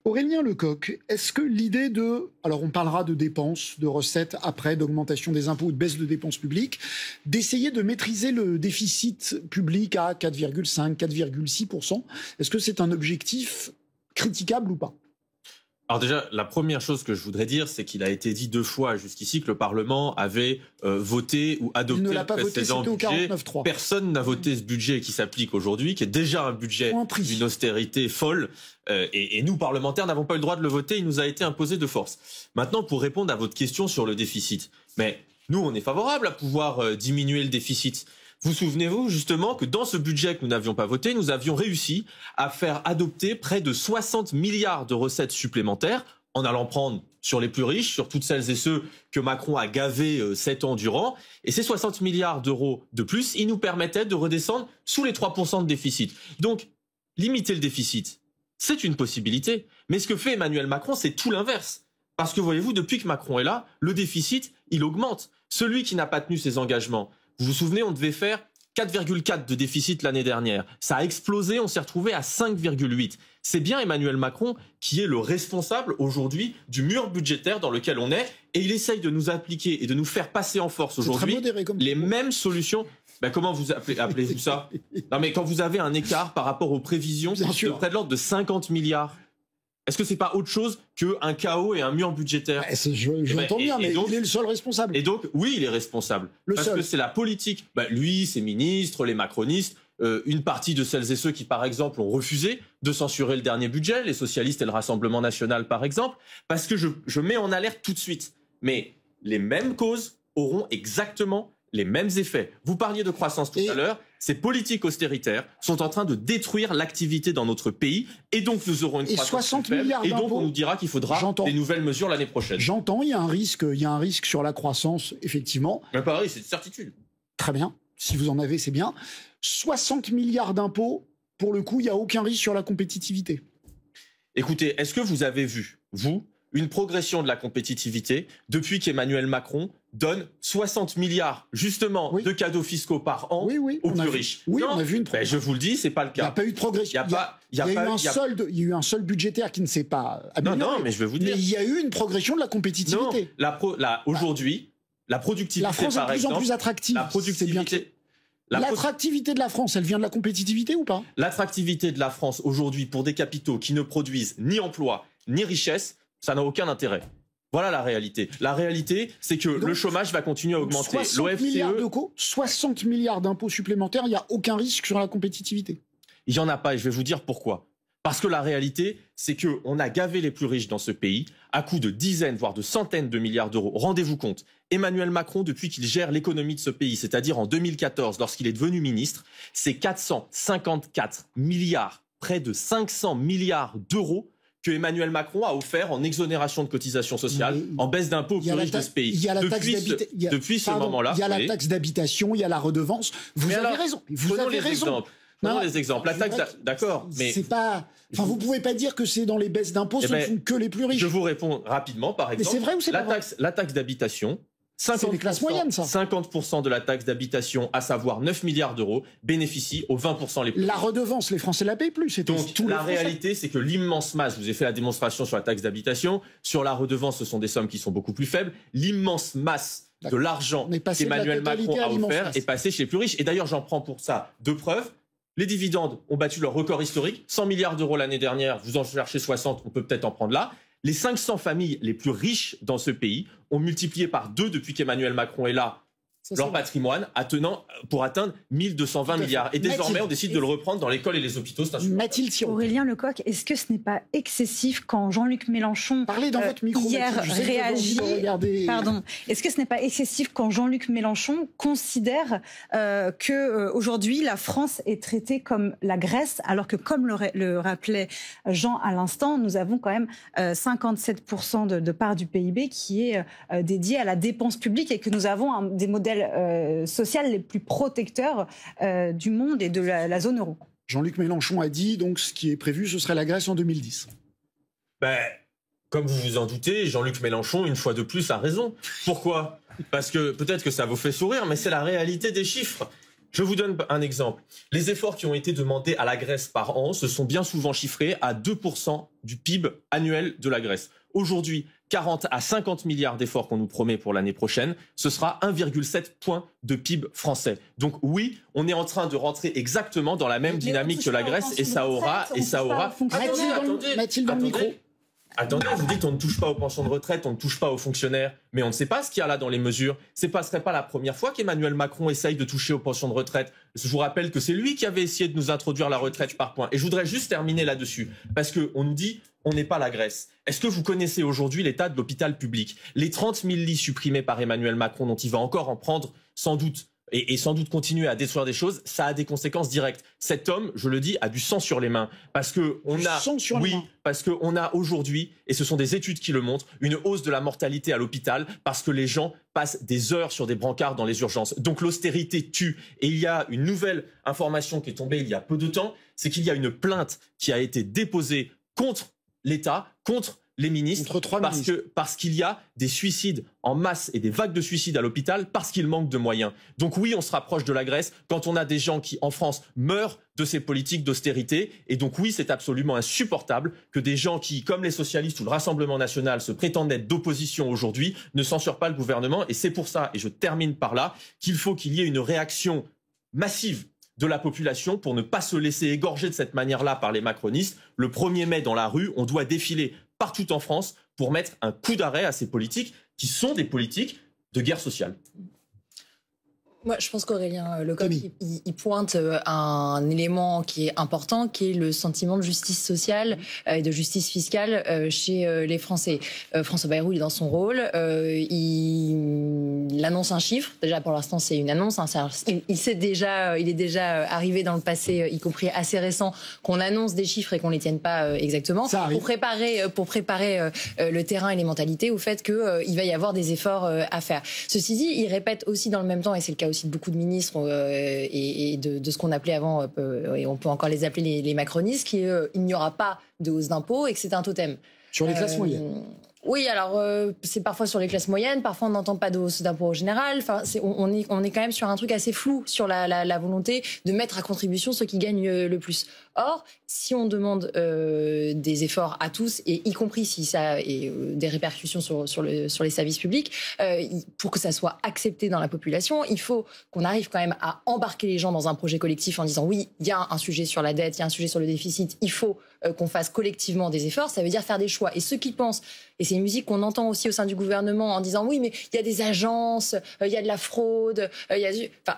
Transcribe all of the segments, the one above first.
Aurélien Lecoq, est-ce que l'idée alors on parlera de dépenses, de recettes après, d'augmentation des impôts ou de baisse de dépenses publiques, d'essayer de maîtriser le déficit public à 4,5, 4,6%, est-ce que c'est un objectif critiquable ou pas ? Alors déjà, la première chose que je voudrais dire, c'est qu'il a été dit 2 fois jusqu'ici que le Parlement avait voté ou adopté le précédent budget. Personne n'a voté ce budget qui s'applique aujourd'hui, qui est déjà un budget d'une austérité folle. Et nous, parlementaires, n'avons pas eu le droit de le voter. Il nous a été imposé de force. Maintenant, pour répondre à votre question sur le déficit, mais nous, on est favorable à pouvoir diminuer le déficit. Vous souvenez-vous justement que dans ce budget que nous n'avions pas voté, nous avions réussi à faire adopter près de 60 milliards de recettes supplémentaires en allant prendre sur les plus riches, sur toutes celles et ceux que Macron a gavés 7 ans durant. Et ces 60 milliards d'euros de plus, ils nous permettaient de redescendre sous les 3% de déficit. Donc, limiter le déficit, c'est une possibilité. Mais ce que fait Emmanuel Macron, c'est tout l'inverse. Parce que voyez-vous, depuis que Macron est là, le déficit, il augmente. Celui qui n'a pas tenu ses engagements, vous vous souvenez, on devait faire 4,4 de déficit l'année dernière. Ça a explosé, on s'est retrouvé à 5,8. C'est bien Emmanuel Macron qui est le responsable aujourd'hui du mur budgétaire dans lequel on est, et il essaye de nous appliquer et de nous faire passer en force aujourd'hui les mêmes solutions. Ben comment vous appelez-vous ça ? Non mais quand vous avez un écart par rapport aux prévisions de près de l'ordre de 50 milliards, est-ce que c'est pas autre chose qu'un chaos et un mur budgétaire ? J'entends bien, mais donc, il est le seul responsable. Et donc, oui, il est responsable. Parce que c'est la politique. Lui, ses ministres, les macronistes, une partie de celles et ceux qui, par exemple, ont refusé de censurer le dernier budget, les socialistes et le Rassemblement national, par exemple, parce que je mets en alerte tout de suite. Mais les mêmes causes auront exactement les mêmes effets. Vous parliez de croissance tout à l'heure. Ces politiques austéritaires sont en train de détruire l'activité dans notre pays, et donc nous aurons une croissance plus faible, et donc on nous dira qu'il faudra des nouvelles mesures l'année prochaine. J'entends, il y a un risque sur la croissance, effectivement. Mais pareil, c'est une certitude. Très bien, si vous en avez, c'est bien. 60 milliards d'impôts, pour le coup, il n'y a aucun risque sur la compétitivité. Écoutez, est-ce que vous avez vu, vous, une progression de la compétitivité depuis qu'Emmanuel Macron donne 60 milliards, justement, de cadeaux fiscaux par an aux plus riches? Oui, on a vu une progression. Je vous le dis, c'est pas le cas. Il n'y a pas eu de progression. Il y a eu un solde budgétaire qui ne s'est pas amélioré. Non, mais je vais vous dire. Mais il y a eu une progression de la compétitivité. Non, aujourd'hui, la productivité, la France est de plus en plus attractive. La productivité. L'attractivité de la France, elle vient de la compétitivité ou pas? L'attractivité de la France aujourd'hui pour des capitaux qui ne produisent ni emploi ni richesse, ça n'a aucun intérêt. Voilà la réalité. La réalité, c'est que le chômage va continuer à augmenter. 60 milliards d'impôts supplémentaires, il n'y a aucun risque sur la compétitivité. Il n'y en a pas, et je vais vous dire pourquoi. Parce que la réalité, c'est qu'on a gavé les plus riches dans ce pays à coups de dizaines, voire de centaines de milliards d'euros. Rendez-vous compte, Emmanuel Macron, depuis qu'il gère l'économie de ce pays, c'est-à-dire en 2014, lorsqu'il est devenu ministre, c'est 454 milliards, près de 500 milliards d'euros que Emmanuel Macron a offert en exonération de cotisations sociales, en baisse d'impôts aux plus riches de ce pays. Depuis ce moment-là. Il y a la taxe d'habitation, il y a la redevance. Vous avez raison. Prenons les exemples. La taxe, d'accord, mais c'est pas. Enfin, vous pouvez pas dire que c'est dans les baisses d'impôts, ce ne sont que les plus riches. Je vous réponds rapidement, par exemple. Mais c'est vrai ou c'est pas vrai ? La taxe d'habitation. C'est les classes moyennes, ça. 50% de la taxe d'habitation, à savoir 9 milliards d'euros, bénéficie aux 20% les plus riches. La redevance, les Français la payent plus. Donc, la réalité, c'est que l'immense masse, je vous ai fait la démonstration sur la taxe d'habitation, sur la redevance, ce sont des sommes qui sont beaucoup plus faibles. L'immense masse de l'argent qu'Emmanuel Macron a offert est passée chez les plus riches. Et d'ailleurs, j'en prends pour ça 2 preuves. Les dividendes ont battu leur record historique. 100 milliards d'euros l'année dernière, vous en cherchez 60, on peut peut-être en prendre là. Les 500 familles les plus riches dans ce pays ont multiplié par 2 depuis qu'Emmanuel Macron est là leur patrimoine pour atteindre 1220 milliards. Et désormais, on décide de le reprendre dans l'école et les hôpitaux. Mathilde Thiron. Aurélien Lecoq, est-ce que ce n'est pas excessif quand Jean-Luc Mélenchon hier réagit est-ce que ce n'est pas excessif quand Jean-Luc Mélenchon considère que aujourd'hui la France est traitée comme la Grèce, alors que comme le rappelait Jean à l'instant, nous avons quand même 57% de part du PIB qui est dédié à la dépense publique et que nous avons des modèles social les plus protecteurs du monde et de la zone euro. Jean-Luc Mélenchon a dit, donc, ce qui est prévu, ce serait la Grèce en 2010. Comme vous vous en doutez, Jean-Luc Mélenchon, une fois de plus, a raison. Pourquoi ? Parce que peut-être que ça vous fait sourire, mais c'est la réalité des chiffres. Je vous donne un exemple. Les efforts qui ont été demandés à la Grèce par an se sont bien souvent chiffrés à 2% du PIB annuel de la Grèce. Aujourd'hui, 40 à 50 milliards d'efforts qu'on nous promet pour l'année prochaine, ce sera 1,7 point de PIB français. Donc oui, on est en train de rentrer exactement dans la même dynamique que la Grèce et ça aura... Mathilde, dans le micro. Attendez, vous dites on ne touche pas aux pensions de retraite, on ne touche pas aux fonctionnaires, mais on ne sait pas ce qu'il y a là dans les mesures. Ce ne serait pas la première fois qu'Emmanuel Macron essaye de toucher aux pensions de retraite. Je vous rappelle que c'est lui qui avait essayé de nous introduire la retraite par points. Et je voudrais juste terminer là-dessus, parce qu'on nous dit on n'est pas la Grèce. Est-ce que vous connaissez aujourd'hui l'état de l'hôpital public? Les 30 000 lits supprimés par Emmanuel Macron, dont il va encore en prendre sans doute, et sans doute continuer à détruire des choses, ça a des conséquences directes. Cet homme, je le dis, a du sang sur les mains. Parce que parce qu'on a aujourd'hui, et ce sont des études qui le montrent, une hausse de la mortalité à l'hôpital parce que les gens passent des heures sur des brancards dans les urgences. Donc l'austérité tue. Et il y a une nouvelle information qui est tombée il y a peu de temps, c'est qu'il y a une plainte qui a été déposée contre l'État, contre les ministres, parce qu'il y a des suicides en masse et des vagues de suicides à l'hôpital parce qu'il manque de moyens. Donc oui, on se rapproche de la Grèce quand on a des gens qui, en France, meurent de ces politiques d'austérité. Et donc oui, c'est absolument insupportable que des gens qui, comme les socialistes ou le Rassemblement national, se prétendent être d'opposition aujourd'hui, ne censurent pas le gouvernement. Et c'est pour ça, et je termine par là, qu'il faut qu'il y ait une réaction massive de la population pour ne pas se laisser égorger de cette manière-là par les macronistes. Le 1er mai, dans la rue, on doit défiler partout en France pour mettre un coup d'arrêt à ces politiques qui sont des politiques de guerre sociale. Moi, je pense qu'Aurélien Lecoq, il pointe un élément qui est important, qui est le sentiment de justice sociale et de justice fiscale chez les Français. François Bayrou, il est dans son rôle. Il annonce un chiffre. Déjà, pour l'instant, c'est une annonce. Hein, il est déjà arrivé dans le passé, y compris assez récent, qu'on annonce des chiffres et qu'on les tienne pas exactement. Pour préparer le terrain et les mentalités au fait qu'il va y avoir des efforts à faire. Ceci dit, il répète aussi dans le même temps, et c'est le cas aussi de beaucoup de ministres et de ce qu'on appelait avant, et on peut encore les appeler les macronistes, qu'il n'y aura pas de hausse d'impôts et que c'est un totem. Sur les classes moyennes. Oui, alors c'est parfois sur les classes moyennes, parfois on n'entend pas de hausse d'impôts au général. Enfin, on est quand même sur un truc assez flou sur la volonté de mettre à contribution ceux qui gagnent le plus. Or, si on demande des efforts à tous, et y compris si ça a des répercussions sur les services publics, pour que ça soit accepté dans la population, il faut qu'on arrive quand même à embarquer les gens dans un projet collectif en disant oui, il y a un sujet sur la dette, il y a un sujet sur le déficit, il faut qu'on fasse collectivement des efforts. Ça veut dire faire des choix. Et ceux qui pensent, et c'est une musique qu'on entend aussi au sein du gouvernement en disant oui, mais il y a des agences, il y a de la fraude,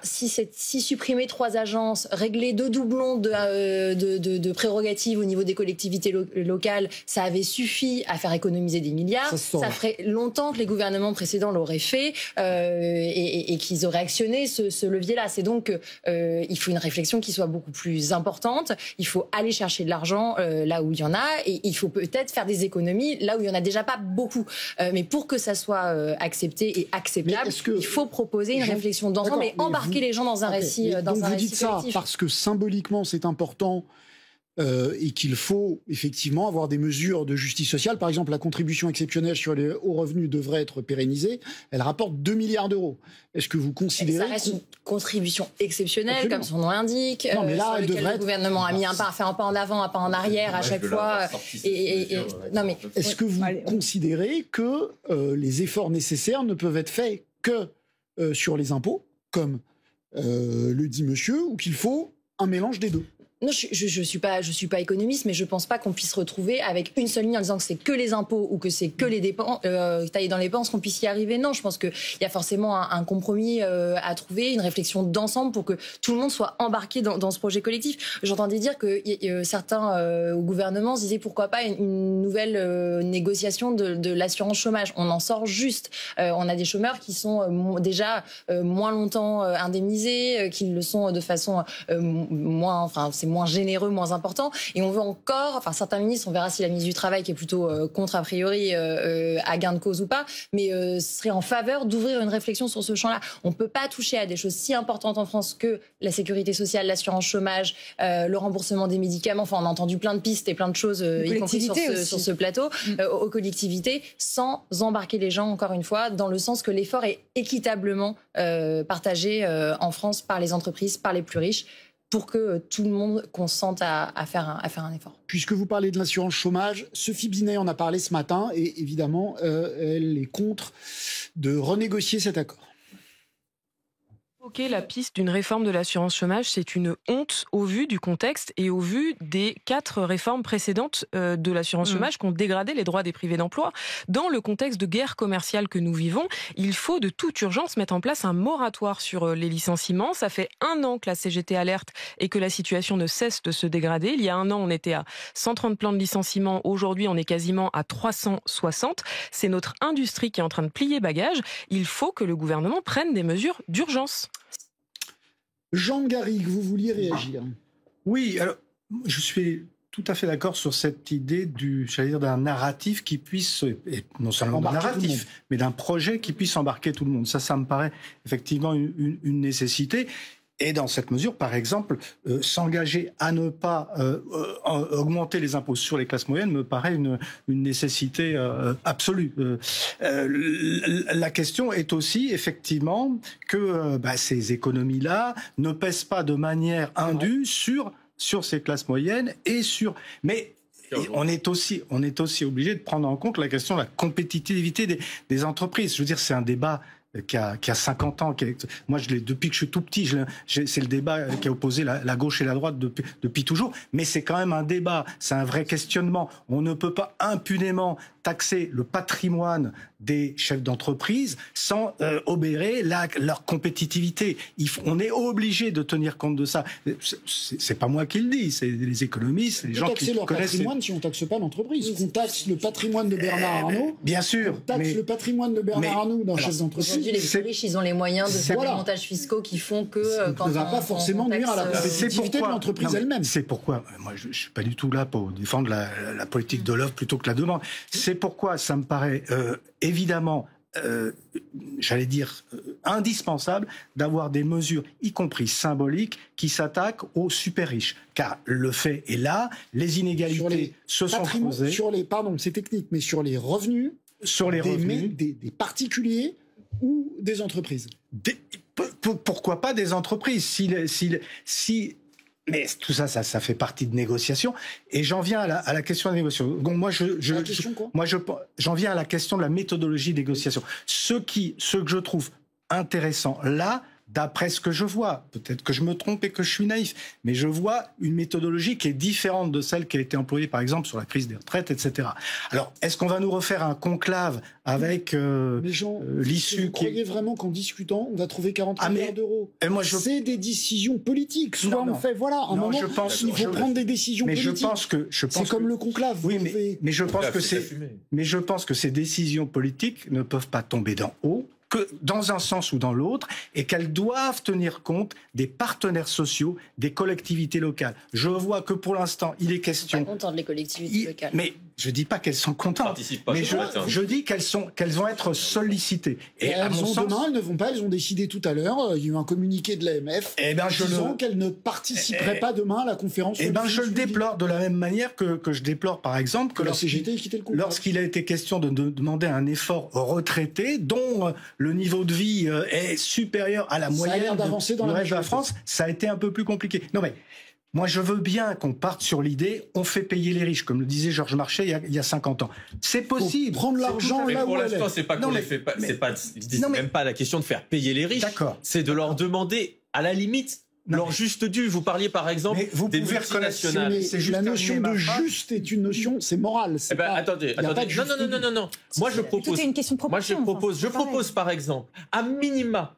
si supprimer 3 agences, régler 2 doublons de prérogatives au niveau des collectivités locales, ça avait suffi à faire économiser des milliards. Ça ferait longtemps que les gouvernements précédents l'auraient fait et qu'ils auraient actionné ce levier-là. C'est donc il faut une réflexion qui soit beaucoup plus importante. Il faut aller chercher de l'argent là où il y en a, et il faut peut-être faire des économies là où il y en a déjà pas beaucoup. Mais pour que ça soit accepté et acceptable, il faut proposer une réflexion d'ensemble et embarquer les gens dans un récit collectif. Donc vous dites ça parce que symboliquement c'est important et qu'il faut effectivement avoir des mesures de justice sociale. Par exemple, la contribution exceptionnelle sur les hauts revenus devrait être pérennisée. Elle rapporte 2 milliards d'euros. Est-ce que vous considérez... Ça reste une contribution exceptionnelle, absolument, comme son nom l'indique. Non, mais là, le gouvernement a mis a fait un pas en avant, un pas en arrière à chaque fois. Est-ce que vous considérez que les efforts nécessaires ne peuvent être faits que sur les impôts, comme le dit monsieur, ou qu'il faut un mélange des deux? Non, je suis pas économiste, mais je pense pas qu'on puisse retrouver avec une seule ligne en disant que c'est que les impôts ou que c'est que les dépenses, tailler dans les dépenses, qu'on puisse y arriver. Non, je pense qu'il y a forcément un compromis à trouver, une réflexion d'ensemble pour que tout le monde soit embarqué dans ce projet collectif. J'entendais dire que certains au gouvernement se disaient pourquoi pas une nouvelle négociation de l'assurance chômage. On en sort juste. On a des chômeurs qui sont déjà moins longtemps indemnisés, qui le sont de façon moins, enfin c'est moins généreux, moins important. Et on veut encore, enfin certains ministres, on verra si la ministre du Travail, qui est plutôt contre a priori, a gain de cause ou pas, mais serait en faveur d'ouvrir une réflexion sur ce champ-là. On ne peut pas toucher à des choses si importantes en France que la sécurité sociale, l'assurance chômage, le remboursement des médicaments. Enfin, on a entendu plein de pistes et plein de choses, y compris sur ce plateau, aux collectivités, sans embarquer les gens, encore une fois, dans le sens que l'effort est équitablement partagé en France par les entreprises, par les plus riches, pour que tout le monde consente à faire un effort. Puisque vous parlez de l'assurance chômage, Sophie Binet en a parlé ce matin et évidemment, elle est contre de renégocier cet accord. La piste d'une réforme de l'assurance chômage, c'est une honte au vu du contexte et au vu des 4 réformes précédentes de l'assurance chômage qui ont dégradé les droits des privés d'emploi. Dans le contexte de guerre commerciale que nous vivons, il faut de toute urgence mettre en place un moratoire sur les licenciements. Ça fait 1 an que la CGT alerte et que la situation ne cesse de se dégrader. Il y a 1 an, on était à 130 plans de licenciement. Aujourd'hui, on est quasiment à 360. C'est notre industrie qui est en train de plier bagage. Il faut que le gouvernement prenne des mesures d'urgence. Jean Garrigue, vous vouliez réagir? Oui, alors, je suis tout à fait d'accord sur cette idée d'un narratif qui puisse, et non seulement d'un narratif, mais d'un projet qui puisse embarquer tout le monde. Ça me paraît effectivement une nécessité. Et dans cette mesure, par exemple, s'engager à ne pas augmenter les impôts sur les classes moyennes me paraît une nécessité absolue. La question est aussi, effectivement, que ces économies-là ne pèsent pas de manière indue sur ces classes moyennes et sur... Mais on est aussi obligé de prendre en compte la question de la compétitivité des entreprises. Je veux dire, c'est un débat qui a 50 ans. Moi, depuis que je suis tout petit, c'est le débat qui a opposé la gauche et la droite depuis toujours. Mais c'est quand même un débat, c'est un vrai questionnement. On ne peut pas impunément taxer le patrimoine des chefs d'entreprise sans obérer leur compétitivité. On est obligé de tenir compte de ça. C'est pas moi qui le dis, c'est les économistes, les gens qui connaissent... On taxe leur patrimoine si on taxe pas l'entreprise. On taxe le patrimoine de Bernard Arnault. Bien sûr. On taxe le patrimoine de Bernard Arnault d'un chef d'entreprise. Les plus riches, ils ont les moyens de faire des montages fiscaux qui font que... Ça ne va pas forcément nuire à la compétitivité de l'entreprise elle-même. C'est pourquoi, moi je ne suis pas du tout là pour défendre la politique de l'offre plutôt que la demande. C'est pourquoi ça me paraît évidemment, indispensable d'avoir des mesures, y compris symboliques, qui s'attaquent aux super riches. Car le fait est là, les inégalités se sont creusées. Pardon, c'est technique, mais sur les revenus, des particuliers ou des entreprises. Pourquoi pas des entreprises mais tout ça fait partie de négociations. Et j'en viens à la question de la négociation. Donc j'en viens à la question de la méthodologie de négociation. Ce que je trouve intéressant là, d'après ce que je vois, peut-être que je me trompe et que je suis naïf, mais je vois une méthodologie qui est différente de celle qui a été employée, par exemple, sur la crise des retraites, etc. Alors, est-ce qu'on va nous refaire un conclave avec l'issue vous croyez vraiment qu'en discutant, on va trouver 40 milliards d'euros? C'est des décisions politiques. Soit on fait, voilà, un moment, il faut prendre des décisions politiques. C'est comme le conclave. Oui, mais je pense que ces décisions politiques ne peuvent pas tomber d'en haut, que dans un sens ou dans l'autre, et qu'elles doivent tenir compte des partenaires sociaux, des collectivités locales. Je vois que pour l'instant, il est question... Ils sont pas contents les collectivités locales. Mais je dis pas qu'elles sont contentes, mais je dis qu'elles vont être sollicitées. Et à mon sens, demain, elles ne vont pas, elles ont décidé tout à l'heure, il y a eu un communiqué de l'AMF disant qu'elles ne participeraient pas demain à la conférence. Je le déplore de la même manière que je déplore, par exemple, que la CGT ait quitté le contrat. Lorsqu'il a été question de demander un effort aux retraités, dont le niveau de vie est supérieur à la moyenne du reste de la France, ça a été un peu plus compliqué. Non mais, moi je veux bien qu'on parte sur l'idée, on fait payer les riches, comme le disait Georges Marchais il y a 50 ans. C'est possible. Prendre l'argent là où elle est. C'est pas qu'on les fait pas, c'est même pas la question de faire payer les riches. C'est de leur demander, à la limite, leur juste dû. Vous parliez par exemple des multinationales. La notion de juste est une notion, c'est moral. Attendez. Non. Moi je propose par exemple, à minima,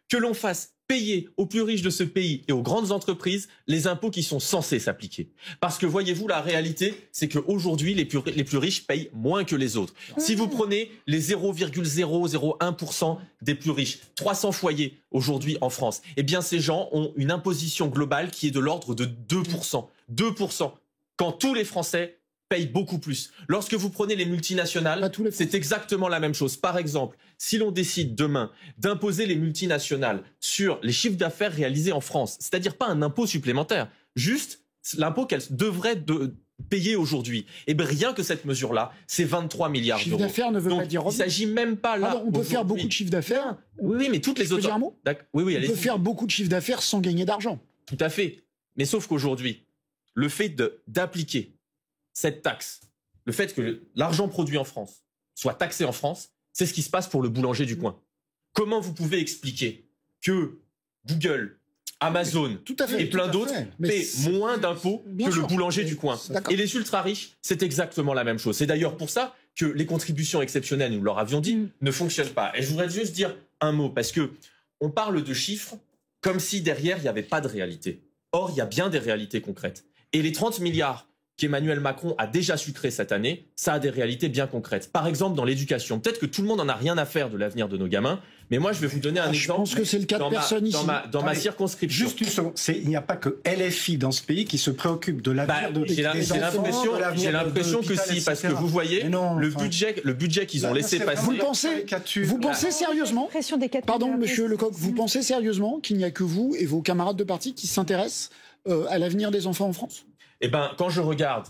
que l'on fasse payer aux plus riches de ce pays et aux grandes entreprises les impôts qui sont censés s'appliquer. Parce que voyez-vous, la réalité, c'est qu'aujourd'hui, les plus riches payent moins que les autres. Si vous prenez les 0,001% des plus riches, 300 foyers aujourd'hui en France, eh bien ces gens ont une imposition globale qui est de l'ordre de 2%. 2%. Quand tous les Français payent beaucoup plus. Lorsque vous prenez les multinationales, c'est exactement la même chose. Par exemple, si l'on décide demain d'imposer les multinationales sur les chiffres d'affaires réalisés en France, c'est-à-dire pas un impôt supplémentaire, juste l'impôt qu'elles devraient payer aujourd'hui, et bien rien que cette mesure-là, c'est 23 milliards d'euros. Chiffre d'affaires ne veut pas dire... Il ne s'agit même pas là... Alors, on peut faire beaucoup de chiffre d'affaires... Oui, mais toutes les autres... dire un mot ? Oui, on peut faire beaucoup de chiffre d'affaires sans gagner d'argent. Tout à fait. Mais sauf qu'aujourd'hui, le fait d'appliquer cette taxe, le fait que l'argent produit en France soit taxé en France, c'est ce qui se passe pour le boulanger du coin. Comment vous pouvez expliquer que Google, Amazon et plein d'autres paient moins d'impôts que le boulanger du coin? Et les ultra-riches, c'est exactement la même chose. C'est d'ailleurs pour ça que les contributions exceptionnelles, nous leur avions dit, ne fonctionnent pas. Et je voudrais juste dire un mot, parce que on parle de chiffres comme si derrière, il n'y avait pas de réalité. Or, il y a bien des réalités concrètes. Et les 30 milliards qu'Emmanuel Macron a déjà sucré cette année, ça a des réalités bien concrètes. Par exemple, dans l'éducation. Peut-être que tout le monde n'en a rien à faire de l'avenir de nos gamins, mais moi, je vais vous donner un exemple. Je pense que c'est le cas de personne ici. Dans ma circonscription. Juste une seconde. Il n'y a pas que LFI dans ce pays qui se préoccupe de l'avenir des enfants. J'ai l'impression que si, parce que vous voyez, le budget qu'ils ont laissé passer... Vous pensez sérieusement, pardon, monsieur Lecoq, vous pensez sérieusement qu'il n'y a que vous et vos camarades de parti qui s'intéressent à l'avenir des enfants en France? Eh bien, quand je regarde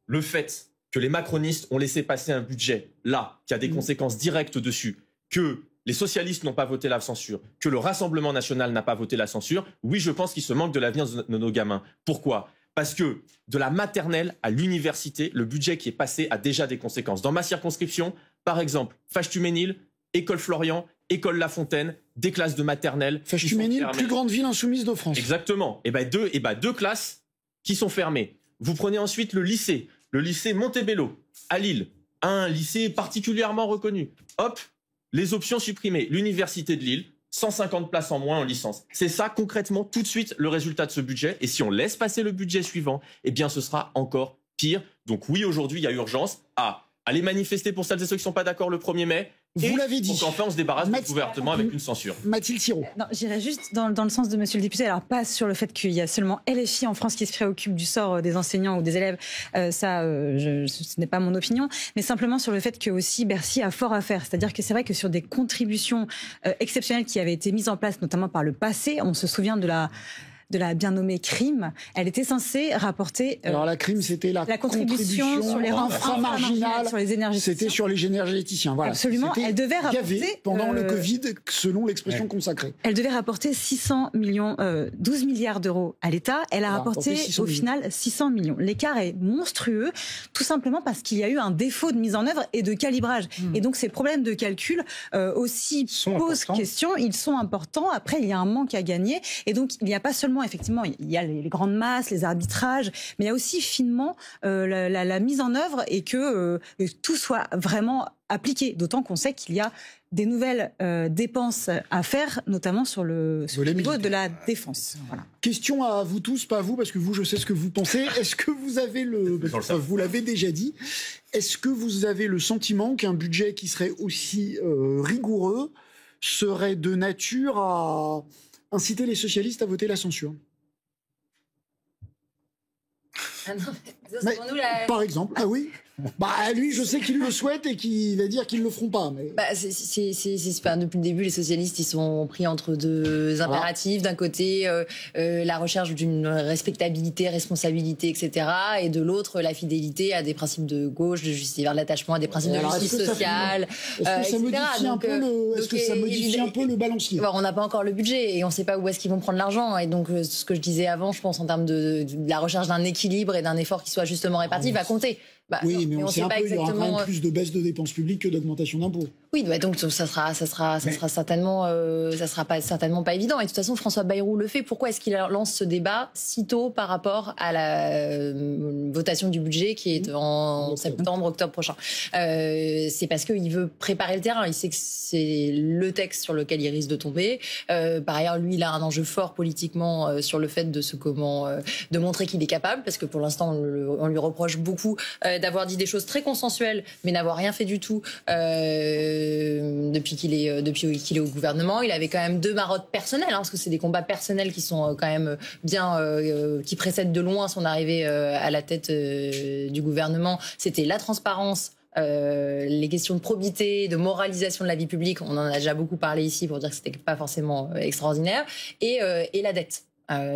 le fait que les macronistes ont laissé passer un budget, là, qui a des conséquences directes dessus, que les socialistes n'ont pas voté la censure, que le Rassemblement national n'a pas voté la censure, oui, je pense qu'il se manque de l'avenir de nos gamins. Pourquoi ? Parce que de la maternelle à l'université, le budget qui est passé a déjà des conséquences. Dans ma circonscription, par exemple, Fâche-Tuménil, École Florian, École La Fontaine, des classes de maternelle. Fâche-Tuménil, plus grande ville insoumise de France. Exactement. Et deux classes qui sont fermés. Vous prenez ensuite le lycée Montebello, à Lille, un lycée particulièrement reconnu. Hop, les options supprimées. L'université de Lille, 150 places en moins en licence. C'est ça, concrètement, tout de suite, le résultat de ce budget. Et si on laisse passer le budget suivant, eh bien, ce sera encore pire. Donc oui, aujourd'hui, il y a urgence à aller manifester pour celles et ceux qui ne sont pas d'accord le 1er mai. Vous l'avez dit. Donc enfin, on se débarrasse du gouvernement avec une censure. Mathilde Sirot. Non, j'irais juste dans le sens de monsieur le député. Alors, pas sur le fait qu'il y a seulement LFI en France qui se préoccupe du sort des enseignants ou des élèves. Ce n'est pas mon opinion. Mais simplement sur le fait que aussi Bercy a fort à faire. C'est-à-dire que c'est vrai que sur des contributions exceptionnelles qui avaient été mises en place, notamment par le passé, on se souvient de la bien nommée CRIM, elle était censée rapporter... Alors la CRIM, c'était la contribution sur les inframarginales, sur les énergéticiens. C'était sur les énergéticiens, voilà. Absolument, elle devait rapporter... pendant le Covid, selon l'expression consacrée. Elle devait rapporter 12 milliards d'euros à l'État, elle a rapporté au final 600 millions. L'écart est monstrueux, tout simplement parce qu'il y a eu un défaut de mise en œuvre et de calibrage. Et donc ces problèmes de calcul aussi posent question, ils sont importants, après il y a un manque à gagner, et donc il n'y a pas seulement effectivement, il y a les grandes masses, les arbitrages, mais il y a aussi finement la mise en œuvre et que tout soit vraiment appliqué. D'autant qu'on sait qu'il y a des nouvelles dépenses à faire, notamment sur le niveau de la défense. Voilà. Question à vous tous, pas à vous, parce que vous, je sais ce que vous pensez. Est-ce que vous avez vous l'avez déjà dit, est-ce que vous avez le sentiment qu'un budget qui serait aussi rigoureux serait de nature à inciter les socialistes à voter la censure? Par exemple, ah oui. Lui, je sais qu'il le souhaite et qu'il va dire qu'ils le feront pas. Mais... depuis le début, les socialistes, ils sont pris entre deux impératifs. D'un côté, la recherche d'une respectabilité, responsabilité, etc. Et de l'autre, la fidélité à des principes de gauche, de justice vers l'attachement, à des principes de justice sociale, Est-ce que ça modifie un peu le balancier? On n'a pas encore le budget et on ne sait pas où est-ce qu'ils vont prendre l'argent. Et donc, ce que je disais avant, je pense en termes de la recherche d'un équilibre et d'un effort qui soit justement réparti, va compter. Oui, mais on sait un peu, il y aura quand même plus de baisse de dépenses publiques que d'augmentation d'impôts. Oui, donc ça sera certainement, ça sera certainement pas évident. Et de toute façon, François Bayrou le fait. Pourquoi est-ce qu'il lance ce débat si tôt par rapport à la votation du budget qui est en septembre, octobre prochain? C'est parce qu'il veut préparer le terrain. Il sait que c'est le texte sur lequel il risque de tomber. Par ailleurs, lui, il a un enjeu fort politiquement sur le fait de montrer qu'il est capable, parce que pour l'instant, on lui reproche beaucoup d'avoir dit des choses très consensuelles, mais n'avoir rien fait du tout depuis qu'il est au gouvernement. Il avait quand même 2 marottes personnelles, parce que c'est des combats personnels qui sont quand même bien, qui précèdent de loin son arrivée à la tête du gouvernement. C'était la transparence, les questions de probité, de moralisation de la vie publique. On en a déjà beaucoup parlé ici pour dire que c'était pas forcément extraordinaire, et la dette.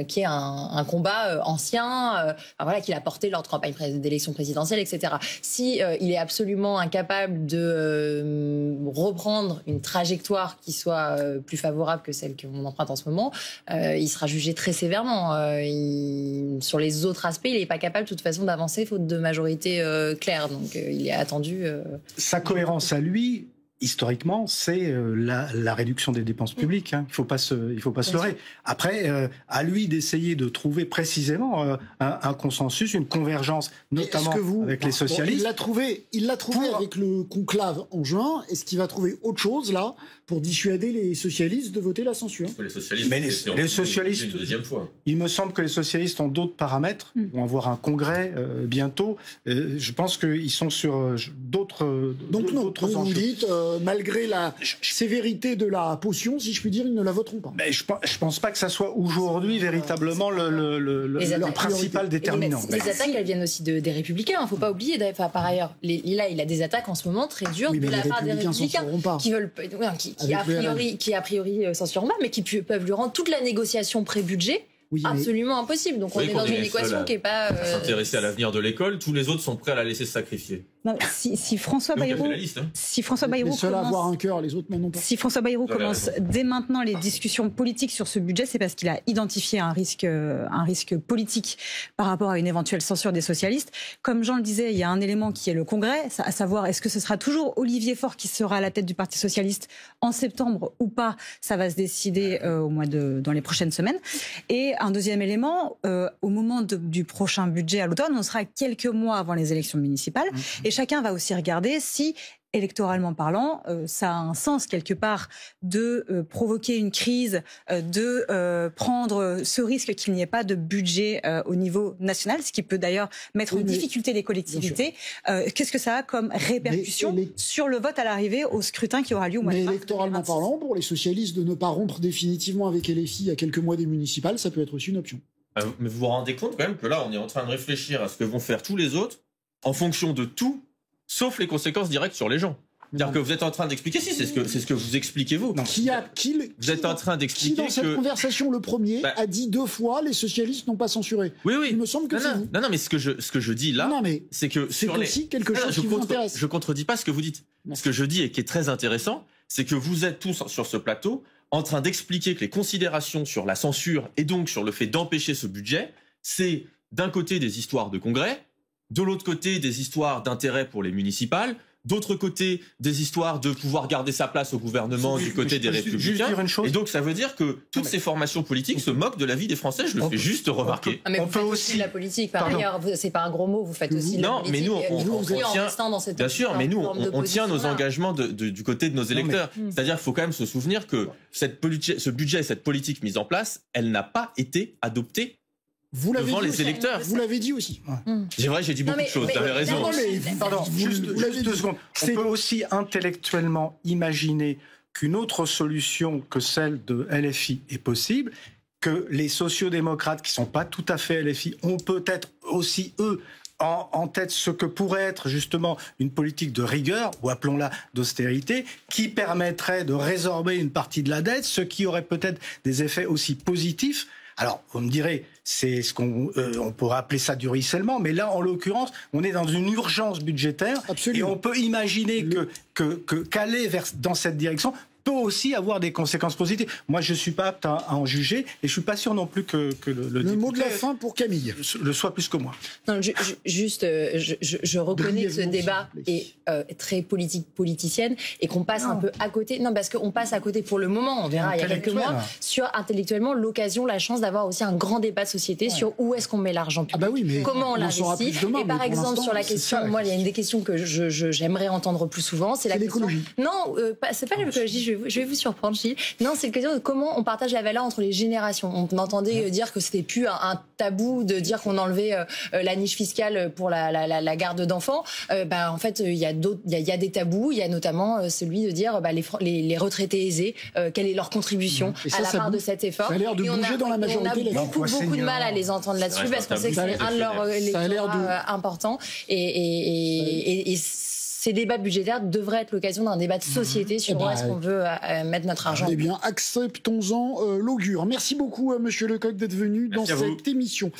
Qui est un combat ancien, qu'il a porté lors de campagne d'élection présidentielle, etc. Si il est absolument incapable de reprendre une trajectoire qui soit plus favorable que celle qu'on emprunte en ce moment, il sera jugé très sévèrement. Sur les autres aspects, il n'est pas capable de toute façon d'avancer faute de majorité claire. Donc il est attendu. Sa cohérence à lui, historiquement, c'est la réduction des dépenses publiques. Il faut pas se leurrer. Après, à lui d'essayer de trouver précisément un consensus, une convergence, notamment avec les socialistes. Il l'a trouvé avec le conclave en juin. Est-ce qu'il va trouver autre chose là pour dissuader les socialistes de voter la censure? Les socialistes, une deuxième fois. Il me semble que les socialistes ont d'autres paramètres. Ils vont avoir un congrès bientôt. Je pense qu'ils sont sur d'autres. Donc non, vous dites. Malgré la sévérité de la potion, si je puis dire, ils ne la voteront pas. Mais je pense pas que ça soit aujourd'hui véritablement le principal déterminant. Les attaques, elles viennent aussi des Républicains. Il ne faut pas oublier. Par ailleurs, il a des attaques en ce moment très dures de la part des Républicains qui veulent, qui a priori censureront pas, mais qui peuvent lui rendre toute la négociation pré-budget. Absolument impossible. Donc on est dans une équation qui n'est pas. S'intéresser à l'avenir de l'école, tous les autres sont prêts à la laisser se sacrifier. Non, si François Bayrou, si François Bayrou commence, à avoir un cœur, les autres non pas. Si François Bayrou commence dès maintenant les discussions politiques sur ce budget, c'est parce qu'il a identifié un risque politique par rapport à une éventuelle censure des socialistes. Comme Jean le disait, il y a un élément qui est le Congrès, à savoir est-ce que ce sera toujours Olivier Faure qui sera à la tête du Parti socialiste en septembre ou pas. Ça va se décider dans les prochaines semaines. Et un deuxième élément, au moment du prochain budget à l'automne, on sera quelques mois avant les élections municipales. Et chacun va aussi regarder si, électoralement parlant, ça a un sens quelque part de provoquer une crise, de prendre ce risque qu'il n'y ait pas de budget au niveau national, ce qui peut d'ailleurs mettre en difficulté les collectivités. Qu'est-ce que ça a comme répercussion sur le vote à l'arrivée au scrutin qui aura lieu au mois de mars? Mais électoralement parlant, pour les socialistes, de ne pas rompre définitivement avec LFI à quelques mois des municipales, ça peut être aussi une option. Mais vous vous rendez compte quand même que là, on est en train de réfléchir à ce que vont faire tous les autres en fonction de tout, sauf les conséquences directes sur les gens. C'est-à-dire que vous êtes en train d'expliquer, c'est ce que vous expliquez vous. Vous êtes en train d'expliquer qui dans cette conversation, le premier, a dit 2 fois les socialistes n'ont pas censuré. Oui. Il me semble que c'est vous. Non, mais ce que je dis là, c'est que c'est aussi quelque chose qui vous intéresse. Je contredis pas ce que vous dites. Ce que je dis et qui est très intéressant, c'est que vous êtes tous sur ce plateau en train d'expliquer que les considérations sur la censure et donc sur le fait d'empêcher ce budget, c'est d'un côté des histoires de congrès, de l'autre côté des histoires d'intérêt pour les municipales, d'autre côté des histoires de pouvoir garder sa place au gouvernement du côté des Républicains. Et donc ça veut dire que toutes ces formations politiques se moquent de la vie des Français, je le fais juste remarquer. Mais on peut aussi la politique, par ailleurs, c'est pas un gros mot, vous faites aussi de la politique. Mais nous, on tient, bien sûr, mais nous, on tient nos engagements du côté de nos électeurs. C'est-à-dire qu'il faut quand même se souvenir que ce budget, cette politique mise en place, elle n'a pas été adoptée devant les électeurs. Vous l'avez dit aussi. C'est vrai, j'ai dit beaucoup de choses, vous avez raison. Pardon, juste 2 secondes. On peut aussi intellectuellement imaginer qu'une autre solution que celle de LFI est possible, que les sociodémocrates qui ne sont pas tout à fait LFI ont peut-être aussi, eux, en tête ce que pourrait être justement une politique de rigueur, ou appelons-la d'austérité, qui permettrait de résorber une partie de la dette, ce qui aurait peut-être des effets aussi positifs. Alors, vous me direz, c'est ce on pourrait appeler ça du ruissellement, mais là, en l'occurrence, on est dans une urgence budgétaire. Absolument. Et on peut imaginer qu'aller dans cette direction peut aussi avoir des conséquences positives. Moi, je ne suis pas apte à en juger et je ne suis pas sûr non plus que le mot de la fin pour Camille le soit plus que moi. Non, je reconnais que ce débat est très politicienne et qu'on passe un peu à côté. Non, parce qu'on passe à côté pour le moment, on verra il y a quelques mois, sur intellectuellement l'occasion, la chance d'avoir aussi un grand débat de société sur où est-ce qu'on met l'argent public, comment on l'investit. Et par exemple, sur la question, moi, il y a une des questions que j'aimerais entendre plus souvent, c'est la question... Non, c'est pas l'écologie, je vais vous surprendre, Gilles. Non, c'est la question de comment on partage la valeur entre les générations. On entendait dire que c'était plus un tabou de dire qu'on enlevait la niche fiscale pour la garde d'enfants. En fait, il y a des tabous. Il y a notamment celui de dire les retraités aisés, quelle est leur contribution à la part de cet effort. Ça a l'air de bouger dans la majorité. On a beaucoup de mal à les entendre là-dessus parce qu'on sait que c'est un de leurs électorats importants. Et ces débats budgétaires devraient être l'occasion d'un débat de société sur où est-ce qu'on veut mettre notre argent. Eh bien, acceptons-en l'augure. Merci beaucoup, Monsieur Lecoq, d'être venu dans cette émission.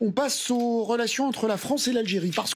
On passe aux relations entre la France et l'Algérie. Parce